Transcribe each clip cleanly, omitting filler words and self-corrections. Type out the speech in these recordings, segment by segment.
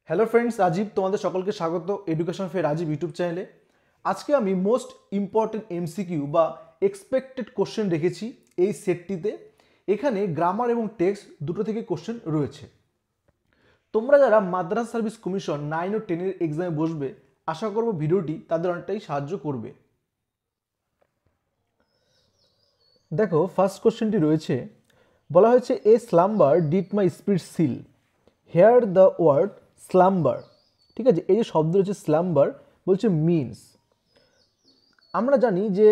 Hello friends, Rajib তোমাদের সকলকে স্বাগত এডুকেশন ফের রাজীব ইউটিউব চ্যানেলে। আজকে আমি মোস্ট ইম্পর্টেন্ট এমসিকিউ বা এক্সপেক্টেড কোশ্চেন রেখেছি এই সেটটিতে। এখানে গ্রামার এবং টেক্সট দুটো থেকে কোশ্চেন রয়েছে। তোমরা যারা মাদ্রাসা সার্ভিস কমিশন 9 ও 10 এর এক্সামে বসবে, আশা করব ভিডিওটি তাদের অনেকটাই সাহায্য করবে। দেখো, ফার্স্ট কোশ্চেনটি রয়েছে, বলা হয়েছে a slumber did my spirit seal, here the word slumber. ঠিক আছে, এই যে শব্দ রয়েছে স্লাম্বার বলছে মিনস। আমরা জানি যে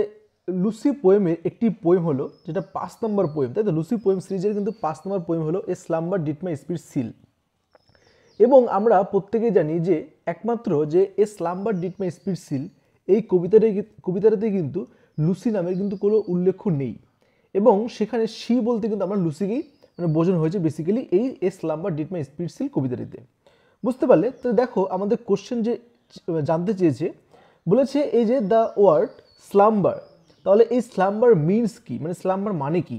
লুসি পোয়েমের একটি পোয়েম হলো, যেটা 5 নম্বর পোয়েম, তাই তো? লুসি পোয়েম সিরিজের কিন্তু 5 নম্বর পোয়েম হলো a slumber did my spirit seal. এবং আমরা প্রত্যেকেই জানি যে একমাত্র যে a slumber did my spirit seal এই কবিতাটাতে কিন্তু লুসি নামের কিন্তু কোনো উল্লেখ নেই। এবং সেখানে সি বলতে কিন্তু আমরা লুসিকেই বোঝানো হয়েছে বেসিক্যালি এই a slumber did my spirit seal কবিতাটিতে। বুঝতে পারলে? তো দেখো, আমাদের কোশ্চেন যে জানতে চেয়েছে, বলেছে এই যে দ্য ওয়ার্ড স্লাম্বার, তাহলে এই স্লাম্বার মিনস কি, মানে স্লাম্বার মানে কি?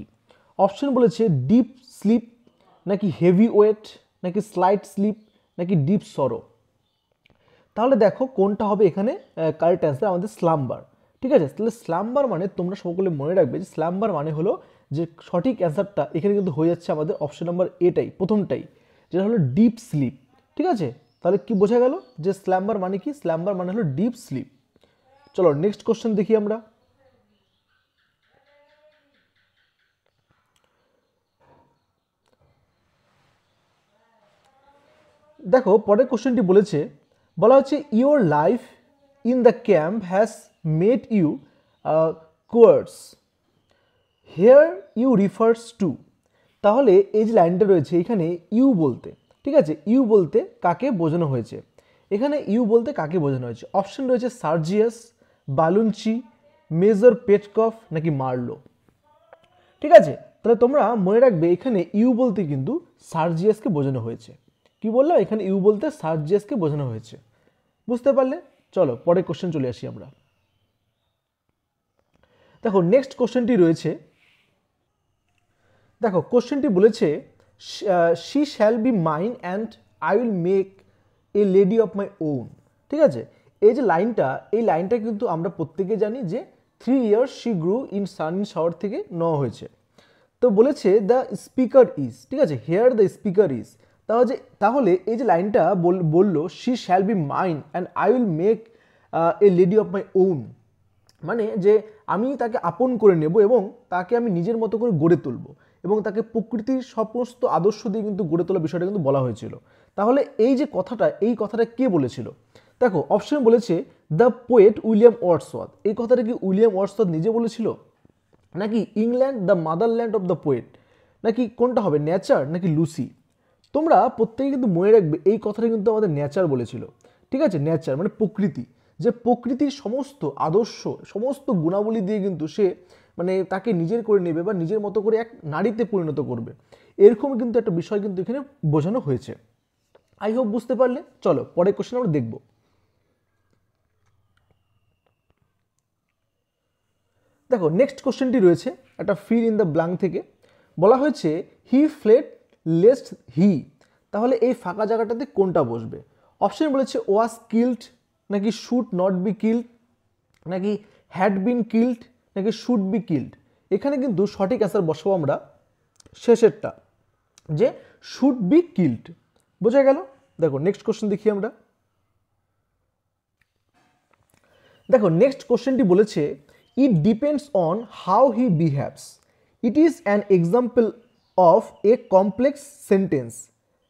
অপশন বলেছে ডিপ স্লিপ, নাকি হেভি ওয়েট, নাকি স্লাইট স্লিপ, নাকি ডিপ সরো। তাহলে দেখো কোনটা হবে এখানে কারেক্ট অ্যান্সার, আমাদের স্লাম্বার। ঠিক আছে, তাহলে স্লাম্বার মানে তোমরা সকলে মনে রাখবে যে স্লাম্বার মানে হলো যে সঠিক অ্যান্সারটা এখানে কিন্তু হয়ে যাচ্ছে আমাদের অপশন নাম্বার এটাই, প্রথমটাই, যেটা হলো ডিপ স্লিপ। ঠিক আছে, তাহলে কি বোঝা গেল যে স্ল্যাম্বার মানে কি? স্ল্যাম্বার মানে হলো ডিপ স্লিপ। চলো নেক্সট কোশ্চেন দেখি আমরা। দেখো, পরের কোশ্চেনটি বলেছে, বলা হচ্ছে your life in the camp has made you cowards, here you refers to. তাহলে এই যে লাইনটা রয়েছে এখানে ইউ বলতে, ঠিক আছে, ইউ বলতে কাকে বোঝানো হয়েছে? এখানে ইউ বলতে কাকে বোঝানো হয়েছে? অপশন রয়েছে সার্জিয়াস, বালুনচি, মেজর পেটকফ, নাকি মার্লো। ঠিক আছে, তাহলে তোমরা মনে রাখবে এখানে ইউ বলতে কিন্তু সার্জিয়াসকে বোঝানো হয়েছে। কি বললাম? এখানে ইউ বলতে সার্জিয়াসকে বোঝানো হয়েছে। বুঝতে পারলে? চলো পরের কোশ্চেন চলে আসি আমরা। দেখো, নেক্সট কোশ্চেনটি রয়েছে, দেখো কোশ্চেনটি বলেছে she shall be mine and I will make a lady of my own. ঠিক আছে, এই যে লাইনটা, এই লাইনটা কিন্তু আমরা প্রত্যেকে জানি যে 3 years she grew in sun shower থেকে নেওয়া হয়েছে। তো বলেছে দ্য স্পিকার ইজ, ঠিক আছে, হেয়ার দ্য স্পিকার ইজ। তাহলে এই যে লাইনটা বললো she shall be mine and I will make a lady of my own, মানে যে আমি তাকে আপন করে নেব এবং তাকে আমি নিজের মতো করে গড়ে তুলব, এবং তাকে প্রকৃতির সমস্ত আদর্শ দিয়ে কিন্তু গড়ে তোলা বিষয়টা কিন্তু বলা হয়েছিল। তাহলে এই যে কথাটা, এই কথাটা কে বলেছিল? দেখো, অপশন বলেছে দ্য পোয়েট উইলিয়াম ওয়ার্ডসওয়ার্থ। এই কথাটা কি উইলিয়াম ওয়ার্ডসওয়ার্থ নিজে বলেছিল, নাকি England the motherland of the poet, নাকি কোনটা হবে, নেচার নাকি লুসি? তোমরা প্রত্যেকে কিন্তু মনে রাখবে এই কথাটা কিন্তু আমাদের নেচার বলেছিল। ঠিক আছে, নেচার মানে প্রকৃতি, যে প্রকৃতির সমস্ত আদর্শ, সমস্ত গুণাবলী দিয়ে কিন্তু সে মানে তাকে নিজের করে নেবে বা নিজের মতো করে এক নারীতে পরিণত করবে, এরকম কিন্তু একটা বিষয় কিন্তু এখানে বোঝানো হয়েছে। আই হোপ বুঝতে পারলে। চলো পরের কোশ্চেন আমরা দেখব। দেখো, নেক্সট কোশ্চেনটি রয়েছে একটা ফিল ইন দ্য ব্ল্যাঙ্ক থেকে। বলা হয়েছে হি ফ্লেড লেস্ট হি। তাহলে এই ফাঁকা জায়গাটাতে কোনটা বসবে? অপশন বলেছে ওয়াজ কিল্ড, নাকি শুড নট বি কিল্ড, নাকি হ্যাড বিন কিল্ড, নাকি শুড বি কিল্ড। এখানে কিন্তু সঠিক অ্যান্সার বসাবো আমরা শেষেরটা, যে শুড বি কিল্ড। বোঝা গেল? দেখো নেক্সট কোশ্চেন দেখি আমরা। দেখো, নেক্সট কোশ্চেনটি বলেছে ইট depends on how he behaves, it is an example of A complex sentence.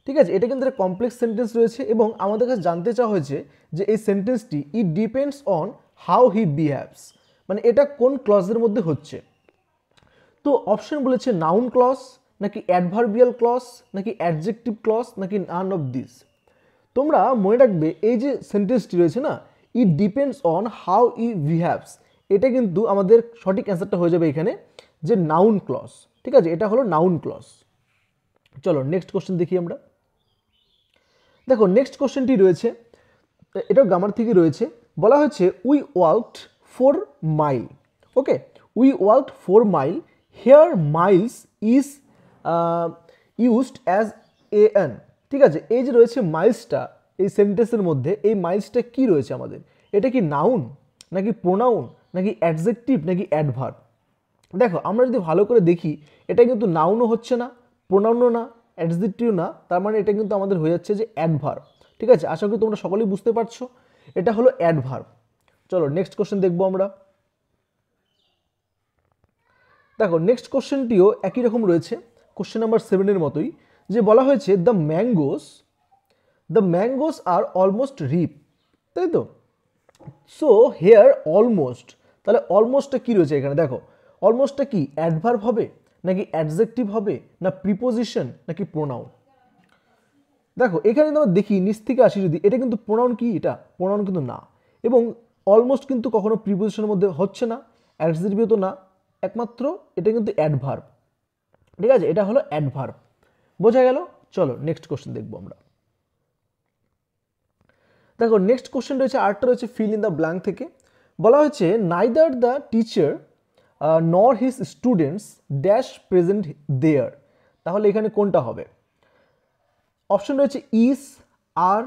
ঠিক আছে, এটা কিন্তু একটা কমপ্লেক্স সেন্টেন্স রয়েছে এবং আমাদের কাছে জানতে চাওয়া হয়েছে যে এই সেন্টেন্সটি it depends on how he behaves, মানে এটা কোন ক্লজের মধ্যে হচ্ছে। তো অপশন বলেছে নাউন ক্লজ, নাকি অ্যাডভার্বিয়াল ক্লজ, নাকি অ্যাডজেক্টিভ ক্লজ, নাকি নান অফ দিস। তোমরা মনে রাখবে এই যে সেন্টেন্সটি রয়েছে না, ইট depends on how E behaves, এটা কিন্তু আমাদের সঠিক অ্যান্সারটা হয়ে যাবে এখানে যে নাউন ক্লজ। ঠিক আছে, এটা হলো নাউন ক্লজ। চলো নেক্সট কোশ্চেন দেখি আমরা। দেখো, নেক্সট কোশ্চেনটি রয়েছে, এটাও গ্রামার থেকে রয়েছে। বলা হচ্ছে we walked 4 mile. Okay, we walked 4 mile, here miles is used as a n. ঠিক আছে, এই যে রয়েছে মাইলসটা, এই সেন্টেন্সের মধ্যে এই মাইলসটা কি রয়েছে আমাদের? এটা কি নাউন নাকি প্রোনাউন নাকি অ্যাডজেক্টিভ নাকি অ্যাডভার্ব? দেখো আমরা যদি ভালো করে দেখি এটা কিন্তু নাউনও হচ্ছে না, প্রোনাউনও না, অ্যাডজেক্টিভ না, তার মানে এটা কিন্তু আমাদের হয়ে যাচ্ছে যে অ্যাডভার্ব। ঠিক আছে, আশা করি তোমরা সকলেই বুঝতে পারছো এটা হলো অ্যাডভার্ব। চলো নেক্সট কোশ্চেন দেখবো আমরা। দেখো নেক্সট কোশ্চেনটিও একই রকম রয়েছে, কোশ্চেন নাম্বার 7 মতোই, যে বলা হয়েছে দ্য ম্যাঙ্গোস আর অলমোস্ট রিপ, তাই তো? সো হেয়ার অলমোস্ট, তাহলে অলমোস্টটা কি রয়েছে এখানে? দেখো অলমোস্টটা কি অ্যাডভার্ব হবে নাকি অ্যাডজেক্টিভ হবে না প্রিপোজিশন নাকি প্রোনাউন? দেখো এখানে যদি আমরা দেখি নিচ থেকে আসি, যদি এটা কিন্তু প্রোনাউন, কি এটা প্রোনাউন কিন্তু না, এবং অলমোস্ট কিন্তু কখনো প্রিপোজিশনের মধ্যে হচ্ছে না, অ্যাডজেক্টিভও তো না, একমাত্র এটা কিন্তু অ্যাডভার্ব। ঠিক আছে, এটা হলো অ্যাডভার্ব, বোঝা গেল? চলো নেক্সট কোশ্চেন দেখবো আমরা। দেখো নেক্সট কোশ্চেন রয়েছে, আরেকটা রয়েছে ফিল ইন দ্য ব্ল্যাঙ্ক থেকে। বলা হয়েছে neither the teacher nor his students dash present there, তাহলে এখানে কোনটা হবে? অপশন রয়েছে is, are,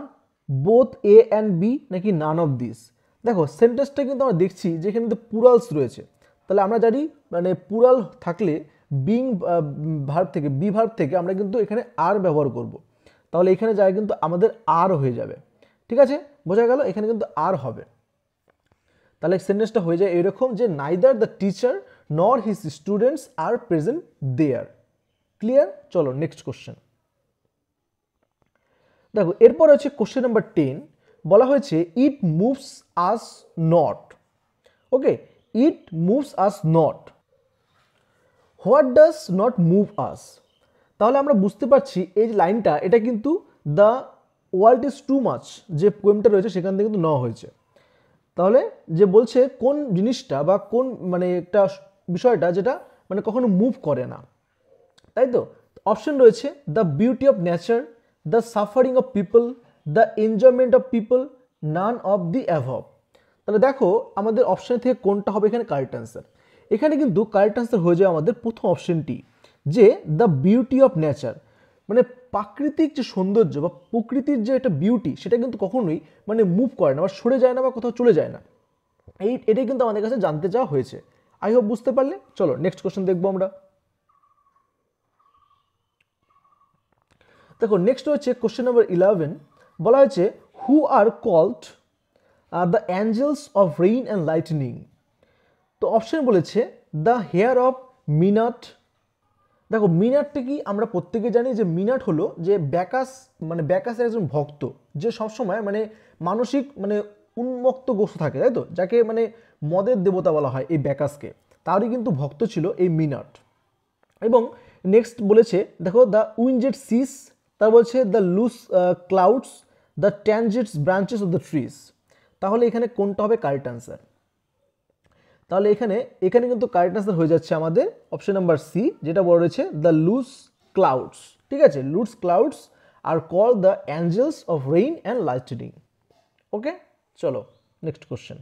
both A and B নাকি নান অফ দিস। দেখো সেন্টেন্সটা কিন্তু আমরা দেখছি যে এখানে কিন্তু প্লুরালস রয়েছে, তাহলে আমরা জানি মানে প্লুরাল থাকলে বিং ভার্ব থেকে, বি ভার্ব থেকে আমরা কিন্তু এখানে আর ব্যবহার করব, তাহলে এখানে যায় কিন্তু আমাদের আর হয়ে যাবে। ঠিক আছে, বোঝা গেল? এখানে কিন্তু আর হবে, তাহলে সেন্টেন্সটা হয়ে যায় এরকম যে neither the teacher nor his students are present there. Clear? চলো নেক্সট কোশ্চেন দেখো, এরপর হচ্ছে কোশ্চেন নাম্বার 10। বলা হয়েছে it moves us not. Okay, it moves us not, what does not move us? তাহলে আমরা বুঝতে পারছি এই লাইনটা এটা কিন্তু the world is too much যে পোয়েমটা রয়েছে সেখান থেকে কিন্তু নেওয়া হয়েছে। তাহলে যে বলছে কোন জিনিসটা বা কোন মানে একটা বিষয়টা যেটা মানে কখনো মুভ করে না, তাই তো? অপশন রয়েছে the beauty of nature, the suffering of people, the enjoyment of people, none of the above. তাহলে দেখো আমাদের অপশন থেকে কোনটা হবে এখানে কারেক্ট অ্যান্সার? এখানে কিন্তু কারেক্ট অ্যান্সার হয়ে যায় আমাদের প্রথম অপশনটি, যে দ্য বিউটি অফ নেচার, মানে প্রাকৃতিক যে সৌন্দর্য বা প্রকৃতির যে একটা বিউটি সেটা কিন্তু কখনোই মানে মুভ করে না বা সরে যায় না বা কোথাও চলে যায় না। এটাই কিন্তু আমাদের কাছে জানতে চাওয়া হয়েছে। আই হোপ বুঝতে পারলে। চলো নেক্সট কোশ্চেন দেখবো আমরা। দেখো নেক্সট হচ্ছে কোশ্চেন নাম্বার 11। বলা হয়েছে who are called the angels of rain and lightning. তো অপশন বলেছে দ্য হেয়ার অফ মিনাট। দেখো মিনাটটা কি আমরা প্রত্যেকে জানি যে মিনাট হলো যে ব্যাকাস, মানে ব্যাকাসের একজন ভক্ত যে সবসময় মানে মানসিক মানে উন্মত্তগ্রস্ত থাকে, তাই তো? যাকে মানে মদের দেবতা বলা হয় এই ব্যাকাসকে, তারই কিন্তু ভক্ত ছিল এই মিনাট। এবং নেক্সট বলেছে দেখো দ্য উইনজেড সিস, তার বলছে দ্য লুজ ক্লাউডস, দ্য ট্যানজেটস ব্রাঞ্চেস অফ দ্য ট্রিজ। তাহলে এখানে কোনটা হবে কারেক্ট অ্যান্সার? তাহলে এখানে এখানে কিন্তু কারেক্ট অ্যান্সার হয়ে যাচ্ছে আমাদের অপশন নাম্বার সি, যেটা বলা রয়েছে দ্য লুজ ক্লাউডস। ঠিক আছে, loose clouds are call the angels of rain and lightning. Okay, চলো নেক্সট কোশ্চেন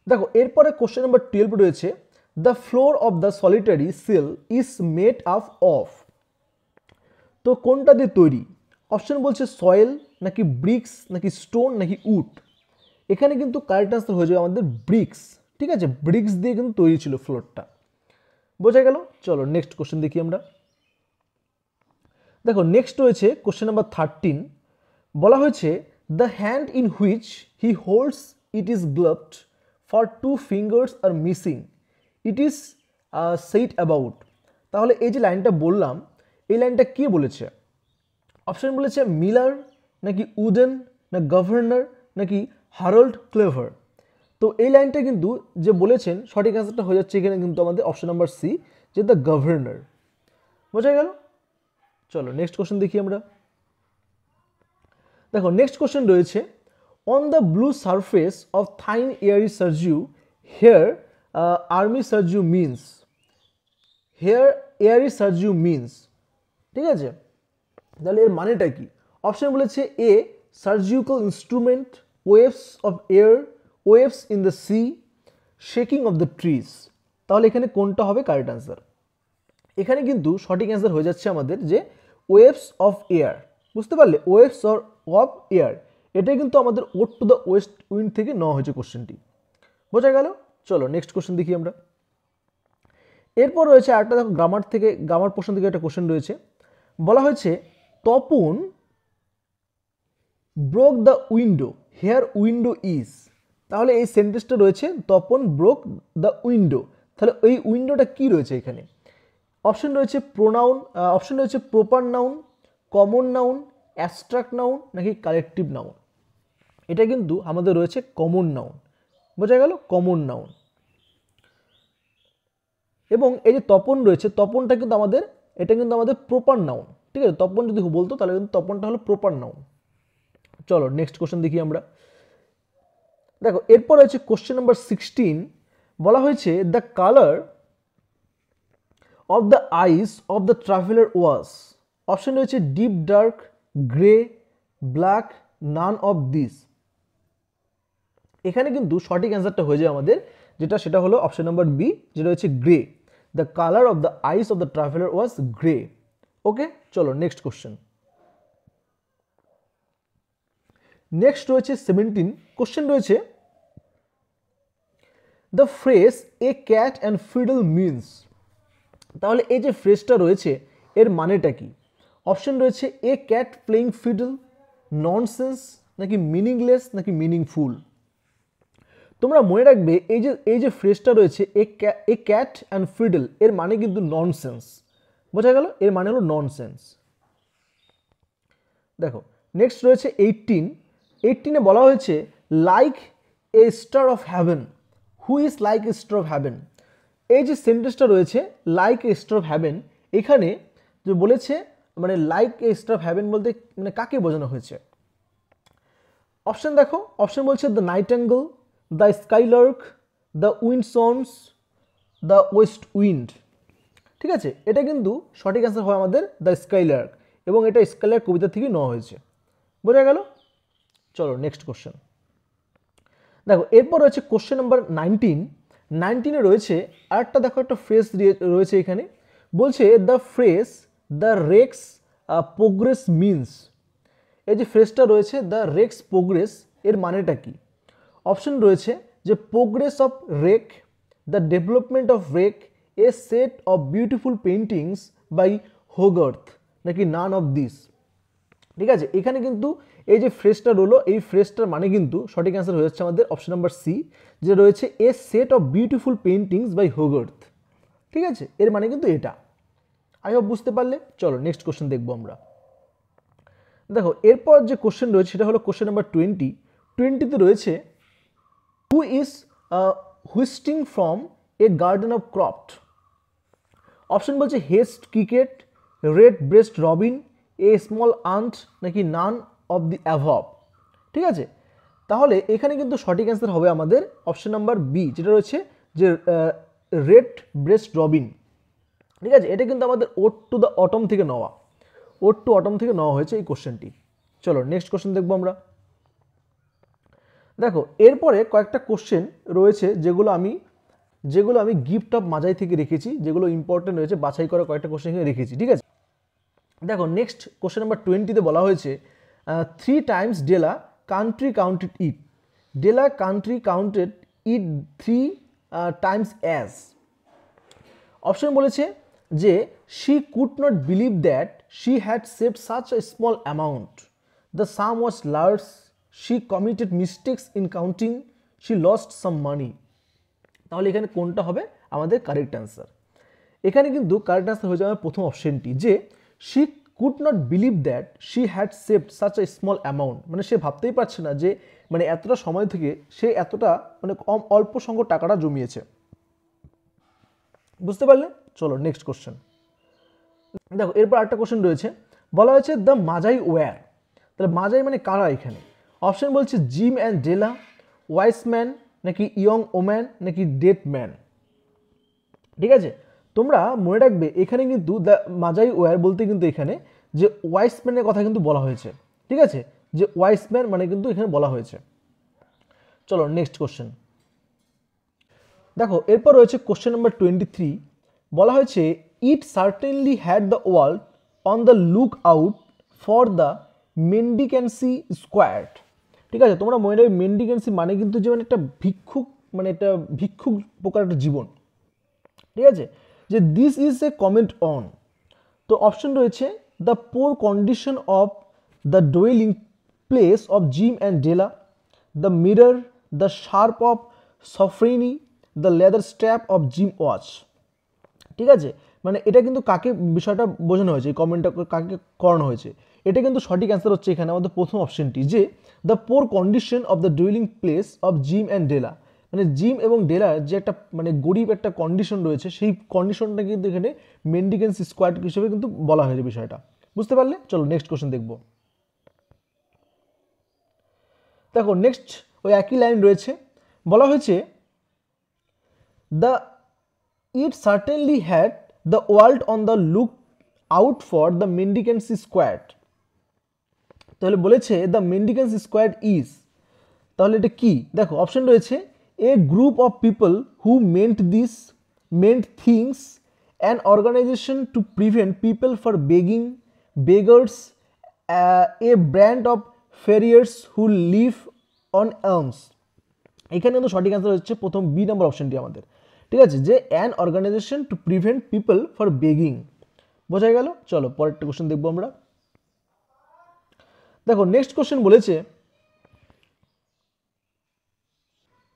দেখো, এরপরে কোশ্চেন নাম্বার 12 রয়েছে the floor of the solitary cell is made up of. তো কোনটা দিয়ে তৈরি? অপশন বলছে সয়েল নাকি ব্রিক্স নাকি স্টোন নাকি উড। এখানে কিন্তু কারেক্ট আনসার হয়ে যাবে আমাদের ব্রিক্স। ঠিক আছে, ব্রিক্স দিয়ে কিন্তু তৈরি ছিল ফ্লোরটা, বোঝা গেল? চলো নেক্সট কোশ্চেন দেখি আমরা। দেখো নেক্সট রয়েছে কোশ্চেন নাম্বার 13। বলা হয়েছে the hand in which he holds it is gloved for 2 fingers are missing, it is said about. তাহলে এই যে লাইনটা বললাম এই লাইনটা কে বলেছে? অপশন বলেছে মিলার নাকি উডেন না গভর্নর নাকি হারল্ড ক্লেভার। তো এই লাইনটা কিন্তু যে বলেছেন সঠিক অ্যান্সারটা হয়ে যাচ্ছে এখানে কিন্তু আমাদের অপশন নাম্বার সি, যে দ্য গভর্নর। বোঝা গেল? চলো নেক্সট কোশ্চেন দেখি আমরা। দেখো নেক্সট কোশ্চেন রয়েছে on the blue surface of thine airy surge here airy surge means, here airy surge means. ঠিক আছে, তাহলে এর মানেটা কি? অপশন বলেছে a surgical instrument, waves of air, waves in the sea, shaking of the trees. তাহলে এখানে কোনটা হবে কারেক্ট অ্যান্সার? এখানে কিন্তু সঠিক অ্যান্সার হয়ে যাচ্ছে আমাদের যে ওয়েভস অফ এয়ার। বুঝতে পারলে, ওয়েস্ট অফ এয়ার, এটাই কিন্তু আমাদের ওট টু দ্য ওয়েস্ট উইন্ড থেকে নেওয়া হয়েছে কোশ্চেনটি। বোঝা গেল? চলো নেক্সট কোশ্চেন দেখি আমরা। এরপর রয়েছে আরেকটা, দেখো গ্রামার পোর্শন থেকে একটা কোশ্চেন রয়েছে। বলা হয়েছে Tapan broke the window, here window is. তাহলে এই সেন্টেন্সটা রয়েছে তপন ব্রোক দ্য উইন্ডো, তাহলে এই উইন্ডোটা কি রয়েছে এখানে? অপশন রয়েছে প্রোনাউন, অপশন রয়েছে proper noun, common noun, abstract noun নাকি কালেকটিভ নাউন। এটা কিন্তু আমাদের রয়েছে কমন নাউন। বোঝা গেল? Common noun. এবং এই যে তপন রয়েছে, তপনটা কিন্তু আমাদের, এটা কিন্তু আমাদের প্রপার নাউন। ঠিক আছে, তপন যদি বলতো তাহলে কিন্তু তপনটা হলো প্রপার নাউন। চলো নেক্সট কোশ্চেন দেখি আমরা। দেখো এরপর রয়েছে কোশ্চেন নাম্বার 16। বলা হয়েছে the colour of the eyes of the traveller was. Option রয়েছে deep dark, grey, black, none of this. এখানে কিন্তু সঠিক অ্যান্সারটা হয়ে যায় আমাদের, সেটা হলো অপশন নাম্বার বি, যেটা হচ্ছে grey. The colour of the eyes of the traveller was grey. Okay, চলো নেক্সট কোশ্চেন। নেক্সট রয়েছে 17 কোশ্চেন রয়েছে the phrase a cat and fiddle means. তাহলে এই যে ফ্রেজটা রয়েছে এর মানেটা কি? অপশন রয়েছে এ ক্যাট প্লেইং ফিডল, ননসেন্স নাকি মিনিংলেস নাকি মিনিংফুল। তোমরা মনে রাখবে এই যে ফ্রেজটা রয়েছে এ ক্যাট অ্যান্ড ফিডল, এর মানে কিন্তু ননসেন্স। বোঝা গেল? এর মানে হলো ননসেন্স। দেখো নেক্সট রয়েছে 18 বলা হয়েছে like a star of heaven, who is like a star of heaven. এই যে সেন্টেন্সটা রয়েছে like a star of heaven, এখানে যে বলেছে মানে like a star of heaven বলতে মানে কাকে বোঝানো হয়েছে? অপশন দেখো, অপশন বলছে the nightingale, the skylark, the wind songs, the west wind. ঠিক আছে, এটা কিন্তু সঠিক অ্যান্সার হয় আমাদের দ্য স্কাইলার্ক, এবং এটা স্কাইলার্ক কবিতা থেকে নেওয়া হয়েছে। বোঝা গেল? চলো নেক্সট কোশ্চেন। দেখো এরপর রয়েছে কোশ্চেন নাম্বার 19 রয়েছে আরেকটা, দেখো একটা ফ্রেজ রয়েছে এখানে। বলছে the phrase the Rex progress means. এই যে ফ্রেজটা রয়েছে দ্য রেক্স প্রোগ্রেস, এর মানেটা কি? অপশন রয়েছে যে progress of rake, the development of rake, a set of beautiful paintings by Hogarth নাকি নান অফ দিস। ঠিক আছে, এখানে কিন্তু এই যে ফ্রেজটা রইলো, এই ফ্রেজটার মানে কিন্তু সঠিক অ্যান্সার হয়ে যাচ্ছে আমাদের অপশন নাম্বার সি, যে রয়েছে a set of beautiful paintings by Hogarth. ঠিক আছে, এর মানে কিন্তু এটা। আই হোপ বুঝতে পারলে। চলো নেক্সট কোশ্চেন দেখবো আমরা। দেখো এরপর যে কোশ্চেন রয়েছে সেটা হলো কোশ্চেন নাম্বার 20তে রয়েছে who is whistling from a garden of croft. Option বলছে হেস্ট cricket, red breast robin, a small ant নাকি নান অফ দি অ্যাভব। ঠিক আছে, তাহলে এখানে কিন্তু সঠিক অ্যান্সার হবে আমাদের অপশন নাম্বার বি, যেটা রয়েছে যে রেড ব্রেস্ট রবিন। ঠিক আছে, এটা কিন্তু আমাদের ওট টু দ্য অটম থেকে নেওয়া, ওট টু অটম থেকে নেওয়া হয়েছে এই কোশ্চেনটি। চলো নেক্সট কোশ্চেন দেখবো আমরা। দেখো এরপরে কয়েকটা কোশ্চেন রয়েছে যেগুলো আমি গিফট অফ মাজাই থেকে রেখেছি, যেগুলো ইম্পর্টেন্ট রয়েছে, বাছাই করা কয়েকটা কোশ্চেন এখানে রেখেছি। ঠিক আছে, দেখো নেক্সট কোশ্চেন নাম্বার 20তে বলা হয়েছে 3 times Della country counted it. Della country counted it 3 times as. Option বলেছে যে she could not believe that she had saved such a small amount, the sum was large, she committed mistakes in counting, she lost some money. তাহলে এখানে কোনটা হবে আমাদের correct answer? এখানে কিন্তু correct answer হয়ে যাবে প্রথম অপশনটি, যে she could not believe that she had saved such a small amount, মানে সে ভাবতেই পারছে না যে মানে এতটা সময় থেকে সে এতটা মানে অল্প সংখ্যক টাকাটা জমিয়েছে। বুঝতে পারলে? চলো নেক্সট কোশ্চেন। দেখো এরপর একটা কোশ্চেন রয়েছে, বলা হয়েছে দ্য মাজাই ওয়্যার। তাহলে মাজাই মানে কারা এখানে? অপশন বলছে gym and de la, wise man নাকি ইয়ং ওম্যান নাকি ডেড ম্যান। ঠিক আছে, তোমরা মনে রাখবে এখানে কিন্তু দ্য মাজাই ওয়্যার বলতে কিন্তু এখানে যে ওয়াইস ম্যানের কথা কিন্তু বলা হয়েছে। ঠিক আছে, যে ওয়াইস ম্যান মানে কিন্তু এখানে বলা হয়েছে। চলো নেক্সট কোশ্চেন। দেখো এরপর রয়েছে কোশ্চেন নাম্বার 23। বলা হয়েছে it certainly had the world on the look out for the mendicancy squad. ঠিক আছে, তোমরা মনে রাখবে মেন্ডিকেন্সি মানে কিন্তু যে মানে একটা ভিক্ষুক, মানে একটা ভিক্ষুক প্রকার একটা জীবন। ঠিক আছে, যে this is a comment on. তো অপশন রয়েছে the poor condition of the dwelling place of Jim and Della, the mirror, the sharp of Sofronie, the leather strap of Jim watch. ঠিক আছে, মানে এটা কিন্তু কাকে বিষয়টা বোঝানো হয়েছে, এই কমেন্টটা কাকে করানো হয়েছে, এটা কিন্তু সঠিক অ্যান্সার হচ্ছে এখানে আমাদের প্রথম অপশনটি, যে the poor condition of the dwelling place of Jim and Della. মানে জিম এবং ডেলার যে একটা মানে গরিব একটা কন্ডিশন রয়েছে, সেই কন্ডিশনটা কিন্তু এখানে মেন্ডিকেন্স স্কোয়াড হিসেবে কিন্তু বলা হয়েছে বিষয়টা। বুঝতে পারলে? চলো নেক্সট কোশ্চেন দেখবো। দেখো নেক্সট ওই একই লাইন রয়েছে, বলা হয়েছে the it certainly had the world on the look out for the mendicancy squad. তাহলে বলেছে দ্য মেন্ডিকেন্স স্কোয়াড ইজ, তাহলে এটা কি? দেখো অপশন রয়েছে a group of people who mend things, an organization to prevent people for begging, beggars, a brand of friars who live on arms. এখানে কিন্তু সঠিক অ্যান্সার হচ্ছে প্রথম বি নম্বর অপশনটি আমাদের। ঠিক আছে, যে an organization to prevent people for begging. বোঝা গেল? চলো পরেরটা কোশ্চেন দেখবো আমরা। দেখো নেক্সট কোশ্চেন বলেছে,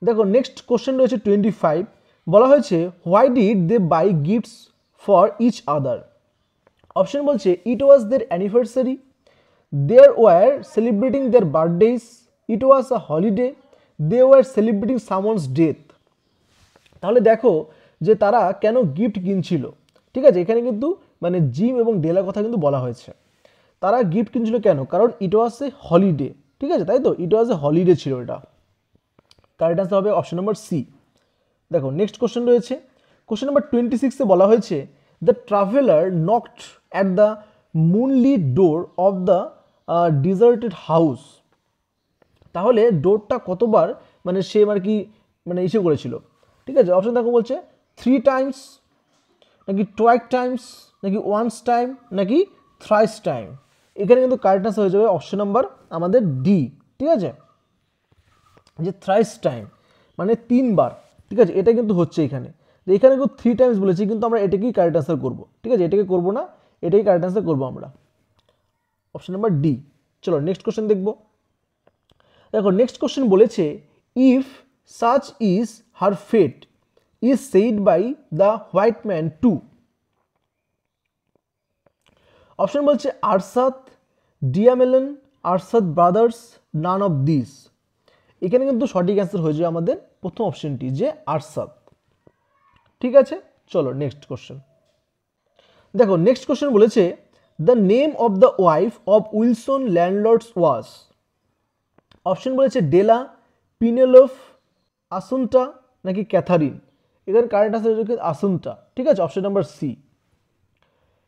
দেখো নেক্সট কোশ্চেন রয়েছে 25, বলা হয়েছে why did they buy gifts for each other. Option বলছে it was their anniversary, there were celebrating their birthdays, it was a holiday, they were celebrating someone's death. তাহলে দেখো যে তারা কেন গিফট কিনছিল। ঠিক আছে, এখানে কিন্তু মানে জিম এবং ডেলার কথা কিন্তু বলা হয়েছে। তারা গিফট কিনছিল কেন? কারণ ইট ওয়াজ এ হলিডে। ঠিক আছে, তাই তো, ইট ওয়াজ এ হলিডে ছিল এটা। কারেক্ট আনসার হবে অপশন নাম্বার সি। দেখো নেক্সট কোশ্চেন রয়েছে, কোশ্চেন নাম্বার 26-এ বলা হয়েছে the traveller knocked at the moonlit door of the deserted house. তাহলে ডোরটা কতবার মানে সে আর কি মানে ইসে করেছিল। ঠিক আছে, অপশন দেখো বলছে 3 টাইমস, নাকি 12 টাইমস, নাকি ওয়ান্স টাইম, নাকি থ্রাইস টাইম। এখানে কিন্তু কারেক্ট আনসার হয়ে যাবে অপশন নাম্বার আমাদের ডি। ঠিক আছে, যে থ্রাইস টাইম মানে 3 বার। ঠিক আছে, এটা কিন্তু হচ্ছে এখানে, যে এখানে কিন্তু 3 টাইমস বলেছি, কিন্তু আমরা এটাকেই কারেক্ট আনসার করবো। ঠিক আছে, এটাকে করবো না, এটাই কারেক্ট আনসার করবো আমরা, অপশন নাম্বার ডি। চলো নেক্সট কোশ্চেন দেখবো। দেখো নেক্সট কোশ্চেন বলেছে if such is her fate is said by the white man to. Option বলছে আরসাত, ডিয়ামেলন, আরসাত ব্রাদার্স, নান অফ দিস। এখানে কিন্তু সঠিক অ্যান্সার হয়ে যাবে আমাদের প্রথম অপশনটি, যে আরসাত। ঠিক আছে, চলো নেক্সট কোশ্চেন। দেখো নেক্সট কোশ্চেন বলেছে the name of the wife of Wilson landlords was. Option বলেছে ডেলা, পিনেলোফ, আসুন্টা, নাকি ক্যাথারিন। এখানে কারেক্ট আনসার হচ্ছে আসুন্টা। ঠিক আছে, অপশন নাম্বার সি।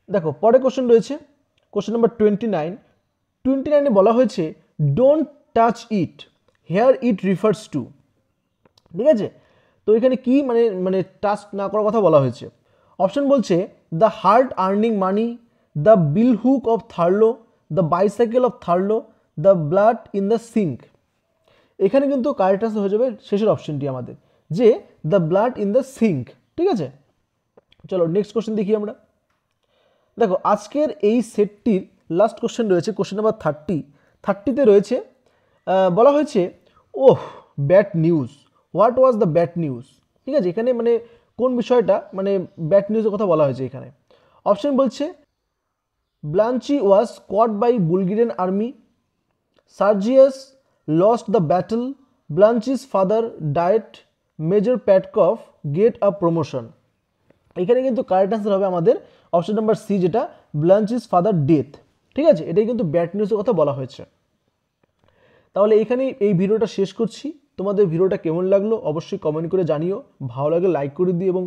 দেখো পরে কোশ্চেন রয়েছে, কোশ্চেন নাম্বার 29-এ বলা হয়েছে don't touch it, here it refers to. ঠিক আছে, তো এখানে কি মানে মানে টাচ না করার কথা বলা হয়েছে। অপশন বলছে the hard earning money, the bill hook of Thurlow, the bicycle of Thurlow, the blood in the sink. এখানে কিন্তু কারেক্ট আনসার হয়ে যাবে শেষের অপশনটি আমাদের, যে the blood in the sink. ঠিক আছে, চলো নেক্সট কোশ্চেন দেখি আমরা। দেখো আজকের এই সেটটির লাস্ট কোশ্চেন রয়েছে, কোশ্চেন নাম্বার 30-তে রয়েছে, বলা হয়েছে oh bad news, what was the bad news. ঠিক আছে, এখানে মানে কোন বিষয়টা মানে ব্যাড নিউজের কথা বলা হয়েছে এখানে। অপশন বলছে Bluntschli was caught by Bulgarian army, Sergius lost the battle, Bluntschli's father died, major Petkoff get a promotion. এখানে কিন্তু কারেক্ট আনসার হবে আমাদের অপশন নাম্বার সি, যেটা ব্লাঞ্চিস ফাদার ডেথ। ঠিক আছে, এটাই কিন্তু ব্যাড নিউজের কথা বলা হয়েছে। তাহলে এখানেই এই ভিডিওটা শেষ করছি। তোমাদের ভিডিওটা কেমন লাগলো অবশ্যই কমেন্ট করে জানিও, ভালো লাগলে লাইক করে দিও এবং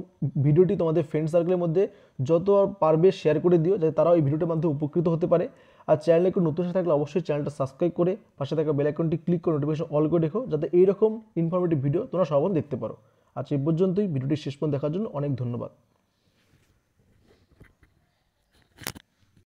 ভিডিওটি তোমাদের ফ্রেন্ড সার্কেলের মধ্যে যত পারবে শেয়ার করে দিও, যাতে তারাও এই ভিডিওটার মাধ্যমে উপকৃত হতে পারে। আর চ্যানেলে একটু নতুন থাকলে অবশ্যই চ্যানেলটা সাবস্ক্রাইব করে পাশে থাকা বেল আইকনটি ক্লিক করে নোটিফিকেশন অল করে রেখো, যাতে এইরকম ইনফরমেটিভ ভিডিও তোমরা সবাই দেখতে পারো। আজ এই পর্যন্তই, ভিডিওটি শেষ পর্যন্ত দেখার জন্য অনেক ধন্যবাদ।